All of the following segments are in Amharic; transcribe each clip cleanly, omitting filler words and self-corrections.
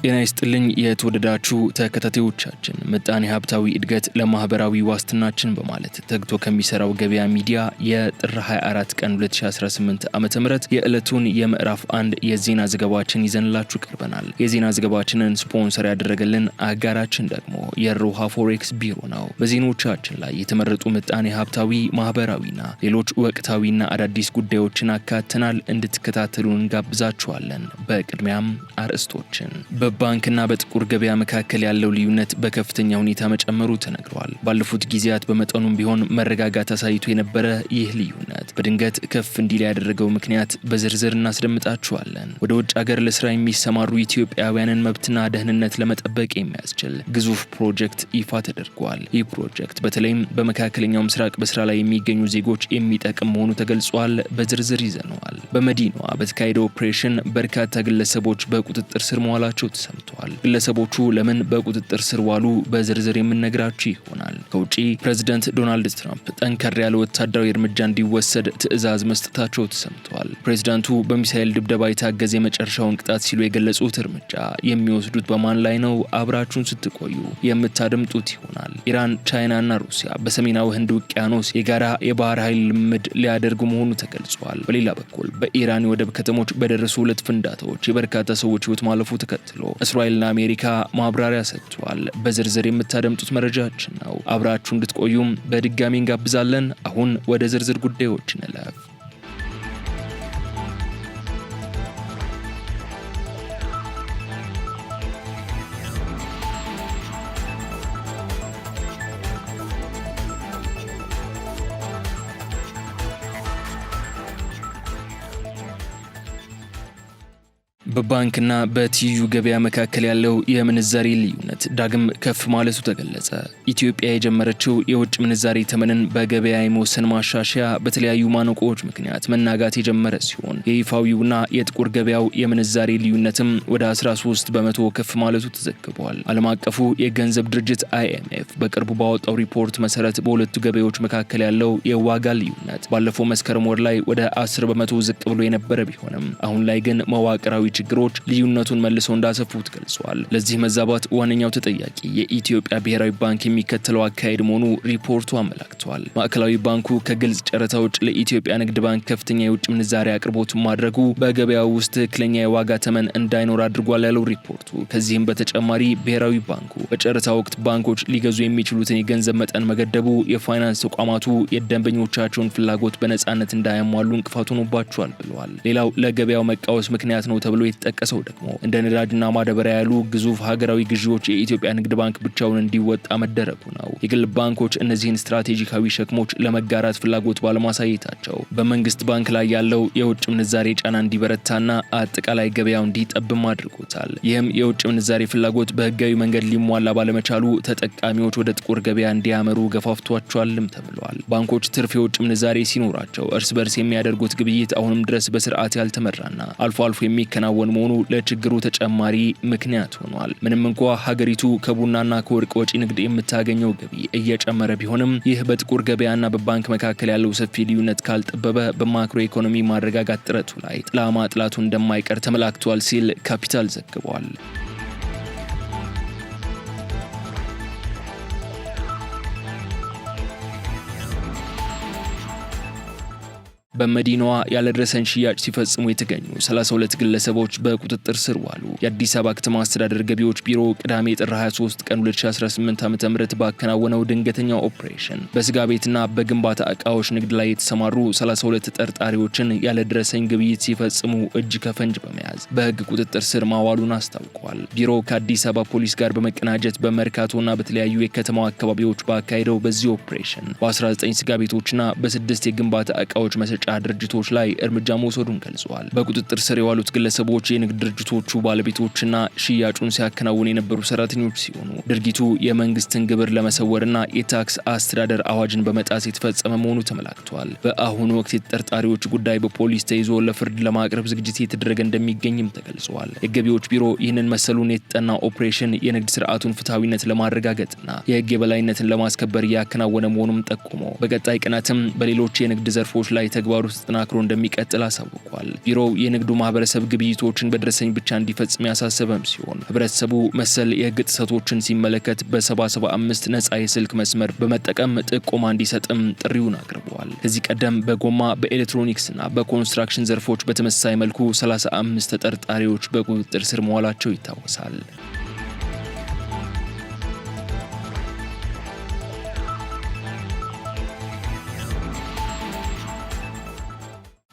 ጤና ይስጥልኝ የተወደዳችሁ ተከታታዮቻችን ምጣኔ ሀብታዊ እድገት ለማህበራዊ ዋስትናችን በማለት ተግቶ ከሚሰራው ገበያ ሚዲያ የጥር 24 ቀን 2018 ዓመተ ምህረት የዕለቱን የምዕራፍ 1 የዜና ዘገባችን ይዘንላችሁ ቀርበናል። የዜና ዘገባችንን ስፖንሰር ያደረገልን አጋራችን ደግሞ የሮሃ ፎሬክስ ቢሮ ነው። በዜናዎቻችን ላይ የተመረጡ ምጣኔ ሀብታዊ ማህበራዊና ሌሎች ወቅታዊና አዳዲስ ጉዳዮችን አካተናል። እንድትከታተሉን እንጋብዛችኋለን። በቅድሚያም አርዕስቶችን በባንክና በጥቁር ገበያ መካከል ያለው ልዩነት በከፍተኛ ሁኔታ መጨመሩ ተነግሯል። ባለፉት ጊዜያት በመጠኑም ቢሆን መረጋጋት አሳይቶ የነበረ ይህ ልዩነት በድንገት ከፍ እንዲል ያደረገው ምክንያት በዝርዝር እናስደምጣችኋለን። ወደ ውጭ ሀገር ለስራ የሚሰማሩ ኢትዮጵያውያንን መብትና ደህንነት ለመጠበቅ የሚያስችል ግዙፍ ፕሮጀክት ይፋ ተደርጓል። ይህ ፕሮጀክት በተለይም በመካከለኛው ምስራቅ በስራ ላይ የሚገኙ ዜጎች የሚጠቅም መሆኑ ተገልጿል። በዝርዝር ይዘነዋል። በመዲናዋ በተካሄደው ኦፕሬሽን በርካታ ግለሰቦች በቁጥጥር ስር መዋላቸው ተሰምቷል። ግለሰቦቹ ለምን በቁጥጥር ስር ዋሉ በዝርዝር የምንነግራችሁ ይሆናል። ከውጪ ፕሬዝዳንት ዶናልድ ትራምፕ ጠንከር ያለ ወታደራዊ እርምጃ እንዲወሰድ ትዕዛዝ መስጠታቸው ተሰምቷል። ፕሬዝዳንቱ በሚሳኤል ድብደባ የታገዘ የመጨረሻውን ቅጣት ሲሉ የገለጹት እርምጃ የሚወስዱት በማን ላይ ነው? አብራችሁን ስትቆዩ የምታደምጡት ይሆናል። ኢራን፣ ቻይናና ሩሲያ በሰሜናዊ ህንድ ውቅያኖስ የጋራ የባህር ኃይል ልምምድ ሊያደርጉ መሆኑ ተገልጿል። በሌላ በኩል በኢራን የወደብ ከተሞች በደረሱ 2 ፍንዳታዎች የበርካታ ሰዎች ህይወት ማለፉ ተከትሎ እስራኤልና አሜሪካ ማብራሪያ ሰጥተዋል። በዝርዝር የምታደምጡት መረጃችን ነው። አብራችሁ እንድትቆዩም በድጋሚ እንጋብዛለን። አሁን ወደ ዝርዝር ጉዳዮች እንለፍ። በባንክና በትይዩ ገበያ መካከል ያለው የምንዛሬ ልዩነት ዳግም ከፍ ማለቱ ተገለጸ። ኢትዮጵያ የጀመረችው የውጭ ምንዛሬ ተመንን በገበያ የመወሰን ማሻሻያ በተለያዩ ማነቆዎች ምክንያት መናጋት የጀመረ ሲሆን የይፋዊውና የጥቁር ገበያው የምንዛሬ ልዩነትም ወደ 13 በመቶ ከፍ ማለቱ ተዘግቧል። ዓለም አቀፉ የገንዘብ ድርጅት IMF በቅርቡ ባወጣው ሪፖርት መሰረት በሁለቱ ገበያዎች መካከል ያለው የዋጋ ልዩነት ባለፈው መስከረም ወር ላይ ወደ 10 በመቶ ዝቅ ብሎ የነበረ ቢሆንም አሁን ላይ ግን መዋቅራዊ ችግሮች ልዩነቱን መልሰው እንዳሰፉት ገልጿል። ለዚህ መዛባት ዋነኛው ተጠያቂ የኢትዮጵያ ብሔራዊ ባንክ የሚከተለው አካሄድ መሆኑ ሪፖርቱ አመላክቷል። ማዕከላዊ ባንኩ ከግልጽ ጨረታ ውጭ ለኢትዮጵያ ንግድ ባንክ ከፍተኛ የውጭ ምንዛሬ አቅርቦት ማድረጉ በገበያው ውስጥ ትክክለኛ የዋጋ ተመን እንዳይኖር አድርጓል ያለው ሪፖርቱ ከዚህም በተጨማሪ ብሔራዊ ባንኩ በጨረታ ወቅት ባንኮች ሊገዙ የሚችሉትን የገንዘብ መጠን መገደቡ የፋይናንስ ተቋማቱ የደንበኞቻቸውን ፍላጎት በነጻነት እንዳያሟሉ እንቅፋት ሆኖባቸዋል ብለዋል። ሌላው ለገበያው መቃወስ ምክንያት ነው ተብሎ የተጠቀሰው ደግሞ እንደ ነዳጅና ማዳበሪያ ያሉ ግዙፍ ሀገራዊ ግዢዎች የኢትዮጵያ ንግድ ባንክ ብቻውን እንዲወጣ መደረጉ ነው። የግል ባንኮች እነዚህን ስትራቴጂካዊ ሸክሞች ለመጋራት ፍላጎት ባለማሳየታቸው በመንግስት ባንክ ላይ ያለው የውጭ ምንዛሬ ጫና እንዲበረታና አጠቃላይ ገበያው እንዲጠብም አድርጎታል። ይህም የውጭ ምንዛሬ ፍላጎት በህጋዊ መንገድ ሊሟላ ባለመቻሉ ተጠቃሚዎች ወደ ጥቁር ገበያ እንዲያመሩ ገፋፍቷቸዋልም ተብሏል። ባንኮች ትርፍ የውጭ ምንዛሬ ሲኖራቸው እርስ በርስ የሚያደርጉት ግብይት አሁንም ድረስ በስርዓት ያልተመራና አልፎ አልፎ የሚከናወን መሆኑ ለችግሩ ተጨማሪ ምክንያት ሆኗል። ምንም እንኳ ሀገሪቱ ከቡናና ከወርቅ ወጪ ንግድ የምታገኘው ገቢ እየጨመረ ቢሆንም ይህ በጥቁር ገበያና በባንክ መካከል ያለው ሰፊ ልዩነት ካልጠበበ በማክሮ ኢኮኖሚ ማረጋጋት ጥረቱ ላይ ጥላ ማጥላቱ እንደማይቀር ተመላክቷል ሲል ካፒታል ዘግቧል። በመዲናዋ ያለደረሰን ሽያጭ ሲፈጽሙ የተገኙ 32 ግለሰቦች በቁጥጥር ስር ዋሉ። የአዲስ አበባ ከተማ አስተዳደር ገቢዎች ቢሮ ቅዳሜ ጥር 23 ቀን 2018 ዓ.ም ባከናወነው ድንገተኛ ኦፕሬሽን በስጋ ቤትና በግንባታ ዕቃዎች ንግድ ላይ የተሰማሩ 32 ተጠርጣሪዎችን ያለደረሰኝ ግብይት ሲፈጽሙ እጅ ከፈንጅ በመያዝ በሕግ ቁጥጥር ስር ማዋሉን አስታውቋል። ቢሮው ከአዲስ አበባ ፖሊስ ጋር በመቀናጀት በመርካቶና በተለያዩ የከተማው አካባቢዎች ባካሄደው በዚህ ኦፕሬሽን በ19 ስጋ ቤቶችና በ6 የግንባታ ዕቃዎች መሸጫ ድርጅቶች ላይ እርምጃ መውሰዱን ገልጿል። በቁጥጥር ስር የዋሉት ግለሰቦች የንግድ ድርጅቶቹ ባለቤቶችና ሽያጩን ሲያከናውኑ የነበሩ ሰራተኞች ሲሆኑ ድርጊቱ የመንግስትን ግብር ለመሰወርና የታክስ አስተዳደር አዋጅን በመጣስ የተፈጸመ መሆኑ ተመላክቷል። በአሁኑ ወቅት የተጠርጣሪዎች ጉዳይ በፖሊስ ተይዞ ለፍርድ ለማቅረብ ዝግጅት የተደረገ እንደሚገኝም ተገልጿል። የገቢዎች ቢሮ ይህንን መሰሉን የተጠና ኦፕሬሽን የንግድ ስርዓቱን ፍትሐዊነት ለማረጋገጥና የህግ የበላይነትን ለማስከበር እያከናወነ መሆኑን ጠቁሞ በቀጣይ ቀናትም በሌሎች የንግድ ዘርፎች ላይ ተግባራዊ ተግባሩ ተጠናክሮ እንደሚቀጥል አሳውቋል። ቢሮው የንግዱ ማህበረሰብ ግብይቶችን በደረሰኝ ብቻ እንዲፈጽም ያሳሰበም ሲሆን ህብረተሰቡ መሰል የህግ ጥሰቶችን ሲመለከት በ775 ነጻ የስልክ መስመር በመጠቀም ጥቆማ እንዲሰጥም ጥሪውን አቅርበዋል። ከዚህ ቀደም በጎማ በኤሌክትሮኒክስና በኮንስትራክሽን ዘርፎች በተመሳሳይ መልኩ 35 ተጠርጣሪዎች በቁጥጥር ስር መዋላቸው ይታወሳል።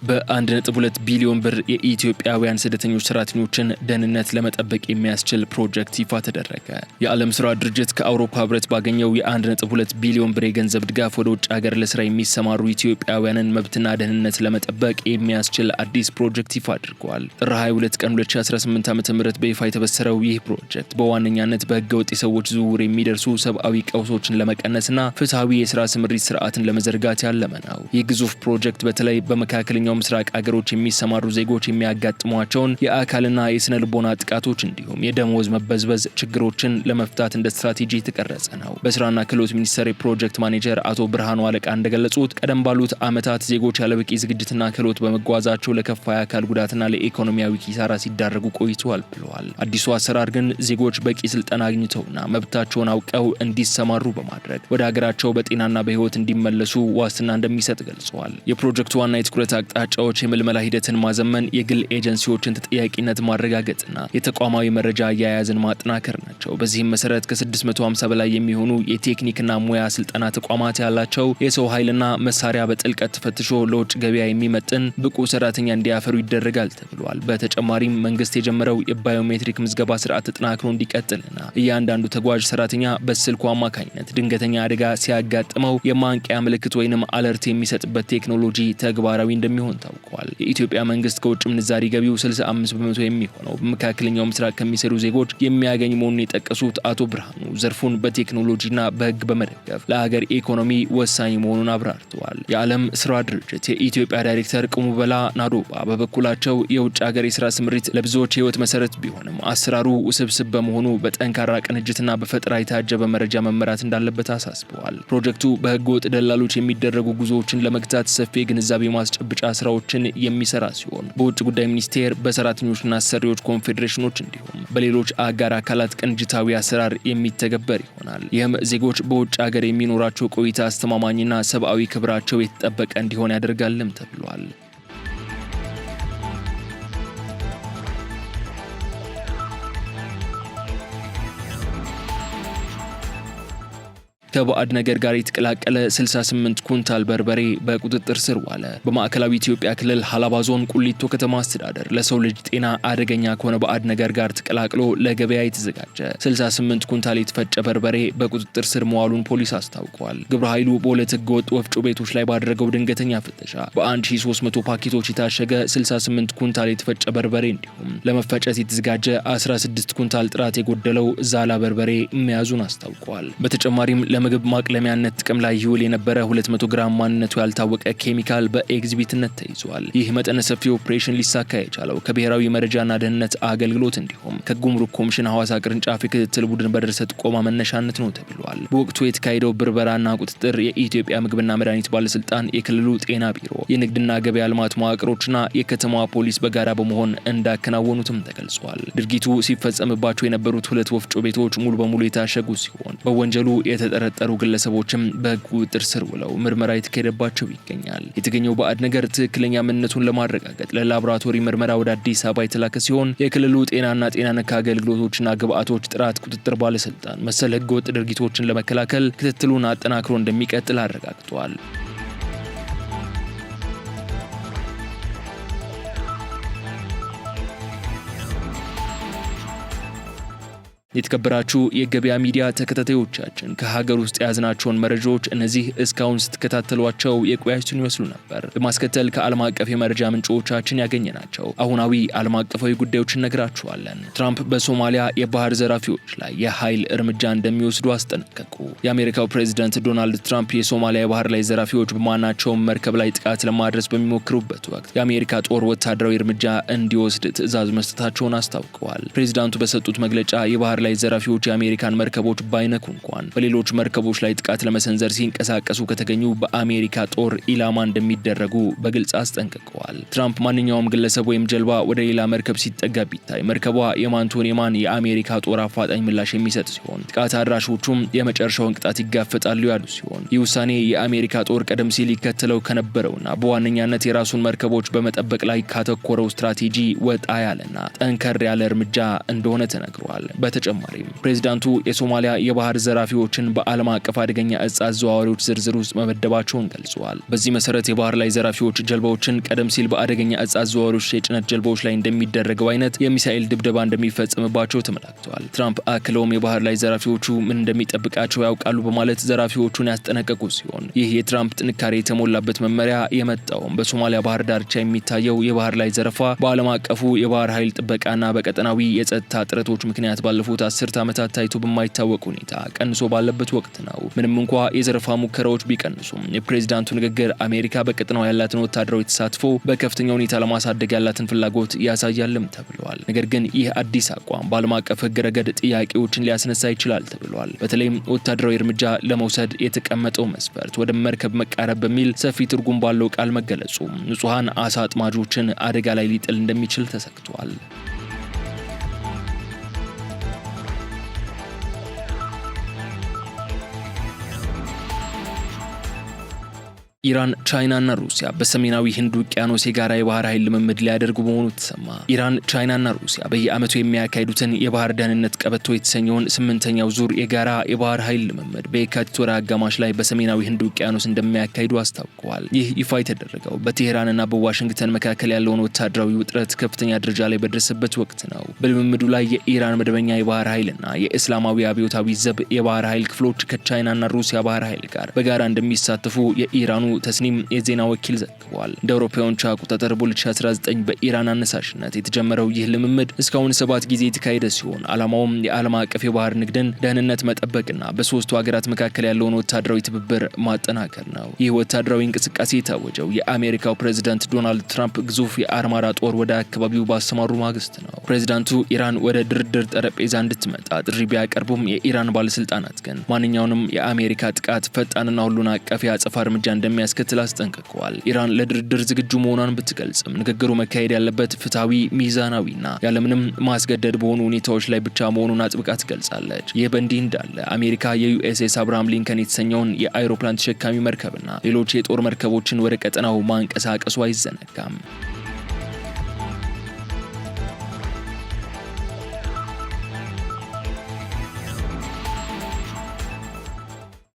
በ1.2 ቢሊዮን ብር የኢትዮጵያውያን ስደተኞች ሰራተኞችን ደህንነት ለመጠበቅ የሚያስችል ፕሮጀክት ይፋ ተደረገ። የዓለም ስራ ድርጅት ከአውሮፓ ህብረት ባገኘው የ1.2 ቢሊዮን ብር የገንዘብ ድጋፍ ወደ ውጭ ሀገር ለስራ የሚሰማሩ ኢትዮጵያውያንን መብትና ደህንነት ለመጠበቅ የሚያስችል አዲስ ፕሮጀክት ይፋ አድርጓል። ጥር 22 ቀን 2018 ዓ.ም በይፋ የተበሰረው ይህ ፕሮጀክት በዋነኛነት በህገወጥ የሰዎች ዝውውር የሚደርሱ ሰብአዊ ቀውሶችን ለመቀነስና ፍትሐዊ የስራ ስምሪት ስርዓትን ለመዘርጋት ያለመ ነው። ይህ ግዙፍ ፕሮጀክት በተለይ በመካከለኛው ምስራቅ አገሮች የሚሰማሩ ዜጎች የሚያጋጥሟቸውን የአካልና የስነ ልቦና ጥቃቶች እንዲሁም የደሞዝ መበዝበዝ ችግሮችን ለመፍታት እንደ ስትራቴጂ የተቀረጸ ነው። በስራና ክህሎት ሚኒስቴር የፕሮጀክት ማኔጀር አቶ ብርሃኑ አለቃ እንደገለጹት ቀደም ባሉት ዓመታት ዜጎች ያለበቂ ዝግጅትና ክህሎት በመጓዛቸው ለከፋ የአካል ጉዳትና ለኢኮኖሚያዊ ኪሳራ ሲዳረጉ ቆይተዋል ብለዋል። አዲሱ አሰራር ግን ዜጎች በቂ ስልጠና አግኝተውና መብታቸውን አውቀው እንዲሰማሩ በማድረግ ወደ ሀገራቸው በጤናና በህይወት እንዲመለሱ ዋስትና እንደሚሰጥ ገልጸዋል። የፕሮጀክቱ ዋና የትኩረት አቅጣጫዎች የምልመላ ሂደትን ማዘመን፣ የግል ኤጀንሲዎችን ተጠያቂነት ማረጋገጥና የተቋማዊ መረጃ አያያዝን ማጠናከር ናቸው። በዚህም መሰረት ከ650 በላይ የሚሆኑ የቴክኒክና ሙያ ስልጠና ተቋማት ያላቸው የሰው ኃይልና መሳሪያ በጥልቀት ተፈትሾ ለውጭ ገበያ የሚመጥን ብቁ ሰራተኛ እንዲያፈሩ ይደረጋል ተብሏል። በተጨማሪም መንግስት የጀመረው የባዮሜትሪክ ምዝገባ ስርዓት ተጠናክሮ እንዲቀጥልና እያንዳንዱ ተጓዥ ሰራተኛ በስልኩ አማካኝነት ድንገተኛ አደጋ ሲያጋጥመው የማንቂያ ምልክት ወይንም አለርት የሚሰጥበት ቴክኖሎጂ ተግባራዊ እንደሚሆን ታውቋል። የኢትዮጵያ መንግስት ከውጭ ምንዛሪ ገቢው 65% የሚሆነው በመካከለኛው ምስራቅ ከሚሰሩ ዜጎች የሚያገኝ መሆኑን የጠቀሱት አቶ ብርሃኑ ዘርፉን በቴክኖሎጂና በህግ በመደገፍ ለሀገር ኢኮኖሚ ወሳኝ መሆኑን አብራርተዋል። የዓለም ስራ ድርጅት የኢትዮጵያ ዳይሬክተር ቅሙበላ ናዶባ በበኩላቸው የውጭ ሀገር የስራ ስምሪት ለብዙዎች ህይወት መሰረት ቢሆንም አሰራሩ ውስብስብ በመሆኑ በጠንካራ ቅንጅትና በፈጠራ የታጀበ መረጃ መመራት እንዳለበት አሳስበዋል። ፕሮጀክቱ በህገ ወጥ ደላሎች የሚደረጉ ጉዞዎችን ለመግታት ሰፊ ግንዛቤ ማስጨበጫ ስራዎችን የሚሰራ ሲሆን በውጭ ጉዳይ ሚኒስቴር በሰራተኞችና አሰሪዎች ኮንፌዴሬሽኖች እንዲሁም በሌሎች አጋር አካላት ቅንጅታዊ አሰራር የሚተገበር ይሆናል። ይህም ዜጎች በውጭ ሀገር የሚኖራቸው ቆይታ አስተማማኝና ሰብአዊ ክብራቸው የተጠበቀ እንዲሆን ያደርጋልም ተብሏል። ከባዕድ ነገር ጋር የተቀላቀለ 68 ኩንታል በርበሬ በቁጥጥር ስር ዋለ። በማዕከላዊ ኢትዮጵያ ክልል ሀላባ ዞን ቁሊቶ ከተማ አስተዳደር ለሰው ልጅ ጤና አደገኛ ከሆነ ባዕድ ነገር ጋር ተቀላቅሎ ለገበያ የተዘጋጀ 68 ኩንታል የተፈጨ በርበሬ በቁጥጥር ስር መዋሉን ፖሊስ አስታውቋል። ግብረ ኃይሉ በሁለት ህገወጥ ወፍጮ ቤቶች ላይ ባደረገው ድንገተኛ ፍተሻ በ1300 ፓኬቶች የታሸገ 68 ኩንታል የተፈጨ በርበሬ እንዲሁም ለመፈጨት የተዘጋጀ 16 ኩንታል ጥራት የጎደለው ዛላ በርበሬ መያዙን አስታውቋል። በተጨማሪም ለምግብ ማቅለሚያነት ጥቅም ላይ ይውል የነበረ 200 ግራም ማንነቱ ያልታወቀ ኬሚካል በኤግዚቢትነት ተይዟል። ይህ መጠነ ሰፊ ኦፕሬሽን ሊሳካ የቻለው ከብሔራዊ መረጃና ደህንነት አገልግሎት እንዲሁም ከጉምሩክ ኮሚሽን ሐዋሳ ቅርንጫፍ የክትትል ቡድን በደረሰ ጥቆማ መነሻነት ነው ተብሏል። በወቅቱ የተካሄደው ብርበራና ቁጥጥር የኢትዮጵያ ምግብና መድኃኒት ባለስልጣን፣ የክልሉ ጤና ቢሮ፣ የንግድና ገበያ ልማት መዋቅሮችና የከተማዋ ፖሊስ በጋራ በመሆን እንዳከናወኑትም ተገልጿል። ድርጊቱ ሲፈጸምባቸው የነበሩት ሁለት ወፍጮ ቤቶች ሙሉ በሙሉ የታሸጉ ሲሆን በወንጀሉ የተጠረጠሩ ግለሰቦችም በቁጥጥር ስር ውለው ምርመራ የተካሄደባቸው ይገኛል። የተገኘው ባዕድ ነገር ትክክለኛ ምንነቱን ለማረጋገጥ ለላቦራቶሪ ምርመራ ወደ አዲስ አበባ የተላከ ሲሆን የክልሉ ጤና ነክ አገልግሎቶችና ግብአቶች ጥራት ቁጥጥር ባለስልጣን መሰል ህገወጥ ድርጊቶችን ለመከላከል ክትትሉን አጠናክሮ እንደሚቀጥል አረጋግጧል። የተከበራችሁ የገበያ ሚዲያ ተከታታዮቻችን ከሀገር ውስጥ የያዝናቸውን መረጃዎች እነዚህ እስካሁን ስትከታተሏቸው የቆያችሁን ይመስሉ ነበር። በማስከተል ከዓለም አቀፍ የመረጃ ምንጮቻችን ያገኘናቸው አሁናዊ ዓለም አቀፋዊ ጉዳዮችን ነግራችኋለን። ትራምፕ በሶማሊያ የባህር ዘራፊዎች ላይ የኃይል እርምጃ እንደሚወስዱ አስጠነቀቁ። የአሜሪካው ፕሬዝዳንት ዶናልድ ትራምፕ የሶማሊያ የባህር ላይ ዘራፊዎች በማናቸውም መርከብ ላይ ጥቃት ለማድረስ በሚሞክሩበት ወቅት የአሜሪካ ጦር ወታደራዊ እርምጃ እንዲወስድ ትዕዛዝ መስጠታቸውን አስታውቀዋል። ፕሬዝዳንቱ በሰጡት መግለጫ የባህር የባህር ላይ ዘራፊዎች የአሜሪካን መርከቦች ባይነኩ እንኳን በሌሎች መርከቦች ላይ ጥቃት ለመሰንዘር ሲንቀሳቀሱ ከተገኙ በአሜሪካ ጦር ኢላማ እንደሚደረጉ በግልጽ አስጠንቅቀዋል። ትራምፕ ማንኛውም ግለሰብ ወይም ጀልባ ወደ ሌላ መርከብ ሲጠጋ ቢታይ መርከቧ የማንቶን የማን የአሜሪካ ጦር አፋጣኝ ምላሽ የሚሰጥ ሲሆን ጥቃት አድራሾቹም የመጨረሻውን ቅጣት ይጋፈጣሉ ያሉ ሲሆን ይህ ውሳኔ የአሜሪካ ጦር ቀደም ሲል ይከተለው ከነበረውና በዋነኛነት የራሱን መርከቦች በመጠበቅ ላይ ካተኮረው ስትራቴጂ ወጣ ያለና ጠንከር ያለ እርምጃ እንደሆነ ተነግሯል። በተጨማሪም ፕሬዝዳንቱ የሶማሊያ የባህር ዘራፊዎችን በዓለም አቀፍ አደገኛ እጽ አዘዋዋሪዎች ዝርዝር ውስጥ መመደባቸውን ገልጸዋል። በዚህ መሰረት የባህር ላይ ዘራፊዎች ጀልባዎችን ቀደም ሲል በአደገኛ እጽ አዘዋዋሪዎች የጭነት ጀልባዎች ላይ እንደሚደረገው አይነት የሚሳኤል ድብደባ እንደሚፈጸምባቸው ተመላክተዋል። ትራምፕ አክለውም የባህር ላይ ዘራፊዎቹ ምን እንደሚጠብቃቸው ያውቃሉ በማለት ዘራፊዎቹን ያስጠነቀቁ ሲሆን ይህ የትራምፕ ጥንካሬ የተሞላበት መመሪያ የመጣውም በሶማሊያ ባህር ዳርቻ የሚታየው የባህር ላይ ዘረፋ በዓለም አቀፉ የባህር ኃይል ጥበቃና በቀጠናዊ የጸጥታ ጥረቶች ምክንያት ባለፉት 10 ዓመታት ታይቶ በማይታወቅ ሁኔታ ቀንሶ ባለበት ወቅት ነው። ምንም እንኳ የዘረፋ ሙከራዎች ቢቀንሱም የፕሬዝዳንቱ ንግግር አሜሪካ በቀጠናው ያላትን ወታደራዊ ተሳትፎ በከፍተኛ ሁኔታ ለማሳደግ ያላትን ፍላጎት ያሳያልም ተብሏል። ነገር ግን ይህ አዲስ አቋም በዓለም አቀፍ ሕግ ረገድ ጥያቄዎችን ሊያስነሳ ይችላል ተብሏል። በተለይም ወታደራዊ እርምጃ ለመውሰድ የተቀመጠው መስፈርት ወደ መርከብ መቃረብ በሚል ሰፊ ትርጉም ባለው ቃል መገለጹ ንጹሃን አሳ አጥማጆችን አደጋ ላይ ሊጥል እንደሚችል ተሰክቷል። ኢራን፣ ቻይናና ሩሲያ በሰሜናዊ ህንድ ውቅያኖስ የጋራ የባህር ኃይል ልምምድ ሊያደርጉ መሆኑ ተሰማ። ኢራን፣ ቻይናና ሩሲያ በየዓመቱ የሚያካሂዱትን የባህር ደህንነት ቀበቶ የተሰኘውን 8ኛው ዙር የጋራ የባህር ኃይል ልምምድ በየካቲት ወር አጋማሽ ላይ በሰሜናዊ ህንድ ውቅያኖስ እንደሚያካሂዱ አስታውቀዋል። ይህ ይፋ የተደረገው በቴሄራንና በዋሽንግተን መካከል ያለውን ወታደራዊ ውጥረት ከፍተኛ ደረጃ ላይ በደረሰበት ወቅት ነው። በልምምዱ ላይ የኢራን መደበኛ የባህር ኃይልና የእስላማዊ አብዮታዊ ዘብ የባህር ኃይል ክፍሎች ከቻይናና ሩሲያ ባህር ኃይል ጋር በጋራ እንደሚሳተፉ የኢራኑ ተስኒም የዜና ወኪል ዘግቧል። እንደ አውሮፓውያኑ አቆጣጠር በ2019 በኢራን አነሳሽነት የተጀመረው ይህ ልምምድ እስካሁን 7 ጊዜ የተካሄደ ሲሆን ዓላማውም የዓለም አቀፍ የባህር ንግድን ደህንነት መጠበቅና በሶስቱ ሀገራት መካከል ያለውን ወታደራዊ ትብብር ማጠናከር ነው። ይህ ወታደራዊ እንቅስቃሴ የታወጀው የአሜሪካው ፕሬዝዳንት ዶናልድ ትራምፕ ግዙፍ የአርማራ ጦር ወደ አካባቢው ባሰማሩ ማግስት ነው። ፕሬዝዳንቱ ኢራን ወደ ድርድር ጠረጴዛ እንድትመጣ ጥሪ ቢያቀርቡም የኢራን ባለስልጣናት ግን ማንኛውንም የአሜሪካ ጥቃት ፈጣንና ሁሉን አቀፍ የአጸፋ እርምጃ እንደሚያስከትል አስጠንቅቀዋል። ኢራን ለድርድር ዝግጁ መሆኗን ብትገልጽም ንግግሩ መካሄድ ያለበት ፍትሐዊ፣ ሚዛናዊና ያለምንም ማስገደድ በሆኑ ሁኔታዎች ላይ ብቻ መሆኑን አጥብቃ ትገልጻለች። ይህ በእንዲህ እንዳለ አሜሪካ የዩኤስኤስ አብርሃም ሊንከን የተሰኘውን የአይሮፕላን ተሸካሚ መርከብና ሌሎች የጦር መርከቦችን ወደ ቀጠናው ማንቀሳቀሱ አይዘነጋም።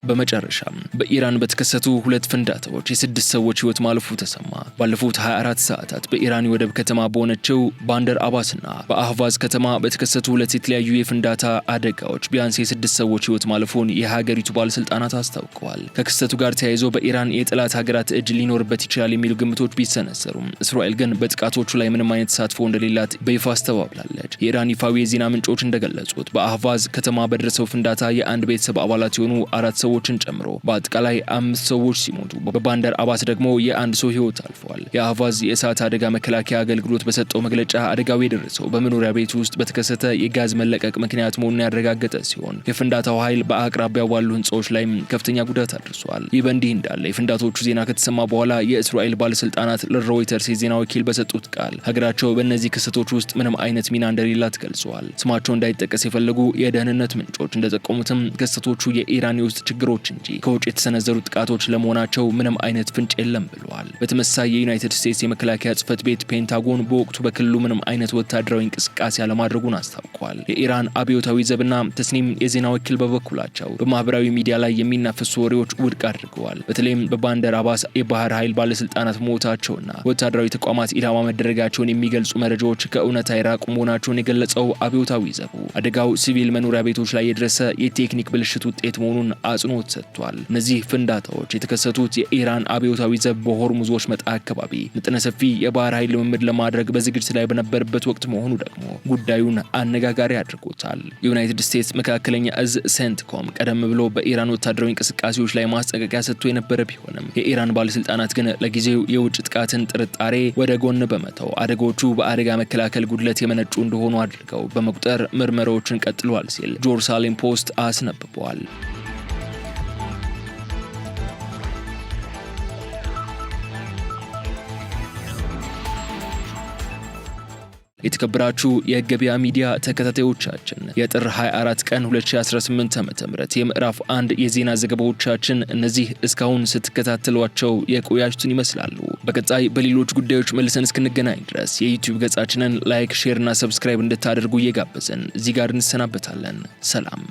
በመጨረሻም በኢራን በተከሰቱ 2 ፍንዳታዎች የ6 ሰዎች ህይወት ማለፉ ተሰማ። ባለፉት 24 ሰዓታት በኢራን የወደብ ከተማ በሆነችው ባንደር አባስና በአህቫዝ ከተማ በተከሰቱ 2 የተለያዩ የፍንዳታ አደጋዎች ቢያንስ የ6 ሰዎች ህይወት ማለፉን የሀገሪቱ ባለስልጣናት አስታውቀዋል። ከክስተቱ ጋር ተያይዞ በኢራን የጠላት ሀገራት እጅ ሊኖርበት ይችላል የሚሉ ግምቶች ቢሰነዘሩም እስራኤል ግን በጥቃቶቹ ላይ ምንም አይነት ተሳትፎ እንደሌላት በይፋ አስተባብላለች። የኢራን ይፋዊ የዜና ምንጮች እንደገለጹት በአህቫዝ ከተማ በደረሰው ፍንዳታ የአንድ ቤተሰብ አባላት የሆኑ 4 ሰዎችን ጨምሮ በአጠቃላይ 5 ሰዎች ሲሞቱ በባንደር አባስ ደግሞ የአንድ ሰው ህይወት አልፏል። የአህቫዝ የእሳት አደጋ መከላከያ አገልግሎት በሰጠው መግለጫ አደጋው የደረሰው በመኖሪያ ቤት ውስጥ በተከሰተ የጋዝ መለቀቅ ምክንያት መሆኑን ያረጋገጠ ሲሆን የፍንዳታው ኃይል በአቅራቢያው ባሉ ህንፃዎች ላይ ከፍተኛ ጉዳት አድርሷል። ይህ በእንዲህ እንዳለ የፍንዳቶቹ ዜና ከተሰማ በኋላ የእስራኤል ባለስልጣናት ለሮይተርስ የዜና ወኪል በሰጡት ቃል ሀገራቸው በእነዚህ ክስተቶች ውስጥ ምንም አይነት ሚና እንደሌላት ገልጸዋል። ስማቸው እንዳይጠቀስ የፈለጉ የደህንነት ምንጮች እንደጠቆሙትም ክስተቶቹ የኢራን የውስጥ ችግሮች እንጂ ከውጭ የተሰነዘሩ ጥቃቶች ለመሆናቸው ምንም አይነት ፍንጭ የለም ብለዋል። በተመሳሳይ የዩናይትድ ስቴትስ የመከላከያ ጽሕፈት ቤት ፔንታጎን በወቅቱ በክልሉ ምንም አይነት ወታደራዊ እንቅስቃሴ አለማድረጉን አስታውቋል። የኢራን አብዮታዊ ዘብና ተስኒም የዜና ወኪል በበኩላቸው በማህበራዊ ሚዲያ ላይ የሚናፈሱ ወሬዎች ውድቅ አድርገዋል። በተለይም በባንደር አባስ የባህር ኃይል ባለስልጣናት ሞታቸውና ወታደራዊ ተቋማት ኢላማ መደረጋቸውን የሚገልጹ መረጃዎች ከእውነታ የራቁ መሆናቸውን የገለጸው አብዮታዊ ዘቡ አደጋው ሲቪል መኖሪያ ቤቶች ላይ የደረሰ የቴክኒክ ብልሽት ውጤት መሆኑን አጽንኦ አጽንኦት ሰጥቷል። እነዚህ ፍንዳታዎች የተከሰቱት የኢራን አብዮታዊ ዘብ በሆርሙዝ ወሽመጥ አካባቢ መጠነ ሰፊ የባህር ኃይል ልምምድ ለማድረግ በዝግጅት ላይ በነበረበት ወቅት መሆኑ ደግሞ ጉዳዩን አነጋጋሪ አድርጎታል። ዩናይትድ ስቴትስ መካከለኛ እዝ ሴንትኮም ቀደም ብሎ በኢራን ወታደራዊ እንቅስቃሴዎች ላይ ማስጠንቀቂያ ሰጥቶ የነበረ ቢሆንም የኢራን ባለስልጣናት ግን ለጊዜው የውጭ ጥቃትን ጥርጣሬ ወደ ጎን በመተው አደጋዎቹ በአደጋ መከላከል ጉድለት የመነጩ እንደሆኑ አድርገው በመቁጠር ምርመራዎችን ቀጥሏል ሲል ጆርሳሌም ፖስት አስነብቧል። የተከበራችሁ የገበያ ሚዲያ ተከታታዮቻችን የጥር 24 ቀን 2018 ዓ.ም የምዕራፍ 1 የዜና ዘገባዎቻችን እነዚህ እስካሁን ስትከታተሏቸው የቆያችሁትን ይመስላሉ። በቀጣይ በሌሎች ጉዳዮች መልሰን እስክንገናኝ ድረስ የዩቲዩብ ገጻችንን ላይክ፣ ሼር እና ሰብስክራይብ እንድታደርጉ እየጋበዝን እዚህ ጋር እንሰናበታለን። ሰላም።